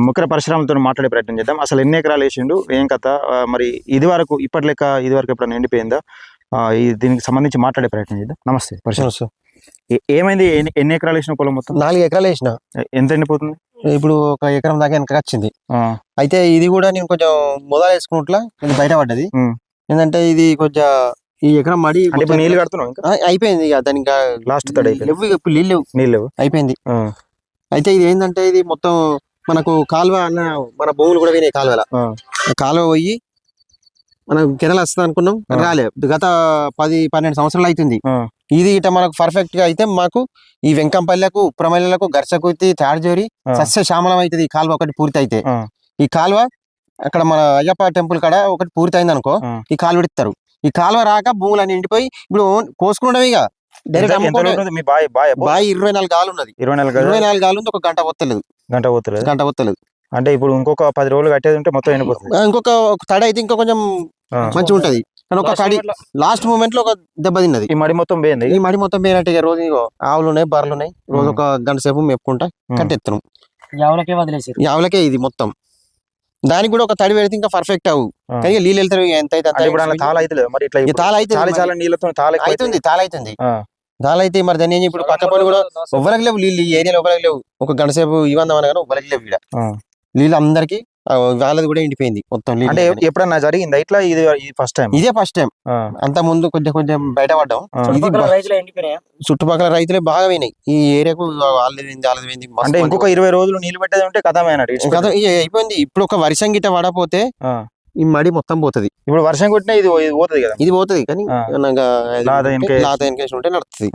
ముఖ్య పరిశ్రమలతో మాట్లాడే ప్రయత్నం చేద్దాం. అసలు ఎన్ని ఎకరాలు వేసిండు, ఏం కథ, మరి ఇది వరకు ఎప్పుడైనా ఎండిపోయిందా, దీనికి సంబంధించి మాట్లాడే ప్రయత్నం చేద్దాం. నమస్తే పరిశ్రమ. ఏమైంది, ఎన్ని ఎకరాలు వేసిన పొలం? మొత్తం 4 ఎకరాలు వేసిన. ఎంత ఎండిపోతుంది? ఇప్పుడు 1 ఎకరం దాకా వెనక వచ్చింది. అయితే ఇది కూడా నేను కొంచెం మొదలు వేసుకున్నట్లా బయటపడ్డది. ఏంటంటే ఇది కొంచెం ఈ ఎకరం మడి నీళ్ళు కడుతున్నాం, అయిపోయింది. దానికి లాస్ట్ తడి ఇప్పుడు నీళ్ళు అయిపోయింది. అయితే ఇది ఏంటంటే ఇది మొత్తం మనకు కాలువ అన్న, మన భూములు కూడా పోయినాయి కాలువల. కాలువ పోయి మనకు కెనాల్ వస్తుంది అనుకున్నాం, రాలే. గత 10-12 సంవత్సరాలు అవుతుంది. ఇది ఇట మనకు పర్ఫెక్ట్ గా అయితే మాకు ఈ వెంకంపల్లెకు, ఉప్రమల్లెలకు, గర్చకుర్తి, తాడిజోరి సస్య శ్యామలం అవుతుంది. ఈ కాలువ ఒకటి పూర్తి అయితే, ఈ కాలువ అక్కడ మన అయ్యప్ప టెంపుల్ కాడ ఒకటి పూర్తి అయింది అనుకో, ఈ కాలువ ఇస్తారు. ఈ కాలువ రాక భూములన్నీ ఎండిపోయి ఇప్పుడు కోసుకుంటాం. ఇక డైరెక్ట్ బాయి 24 గాలు ఉన్నది. 24 గాలు ఉంది. 1 గంట పోతలేదు. అంటే ఇప్పుడు ఇంకొక 10 రోజులు కట్టేది ఉంటే మొత్తం ఎండిపోతుంది. ఇంకొక తడి అయితే ఇంకా కొంచెం మంచిగా ఉంటది. కానీ ఒక తడి లాస్ట్ మూమెంట్ లో ఒక దెబ్బ తిన్నది. ఈ మడి మొత్తం పోయింది. ఈ మడి మొత్తం పోయినట్టు. ఇక రోజు ఆవులు ఉన్నాయి, బర్రెలు ఉన్నాయి. రోజు 1 గంట సేపు మెప్పుకుంటా కట్టెత్తున్నాం. యావులకే ఇది మొత్తం. దానికి కూడా ఒక తడి పెడితే ఇంకా పర్ఫెక్ట్ అవు. కానీ నీళ్ళు వెళ్తారు ఎంత అయితే తాళైతే మరి దాన్ని ఇప్పుడు పక్క పని కూడా ఎవ్వరికి లేవు నీళ్ళు. ఈ ఏరియాలో ఎవ్వరికి లేవు. 1 గంట సేపు ఇవ్వందాం అనగా ఎవ్వరికి లేవు. ఇక్కడ నీళ్ళు అందరికి వాళ్ళది కూడా ఎండిపోయింది మొత్తం. అంటే ఎప్పుడన్నా జరిగిందా ఇట్లా? ఇది ఇదే ఫస్ట్ టైం. అంత ముందు కొంచెం బయటపడ్డాం. చుట్టుపక్కల రైతులే బాగా పోయినాయి. ఈ ఏరియాకు వాళ్ళది. అంటే ఇంకొక 20 రోజులు నీళ్ళు పెట్టేది ఉంటే కథ అయిపోయింది. ఇప్పుడు ఒక వర్షం గిట్ట పడపోతే ఈ మడి మొత్తం పోతుంది. ఇప్పుడు వర్షం కొట్టినా ఇది పోతుంది కదా. ఇది పోతుంది కానీ లాత ఎన్కేషన్ ఉంటే నడుస్తుంది.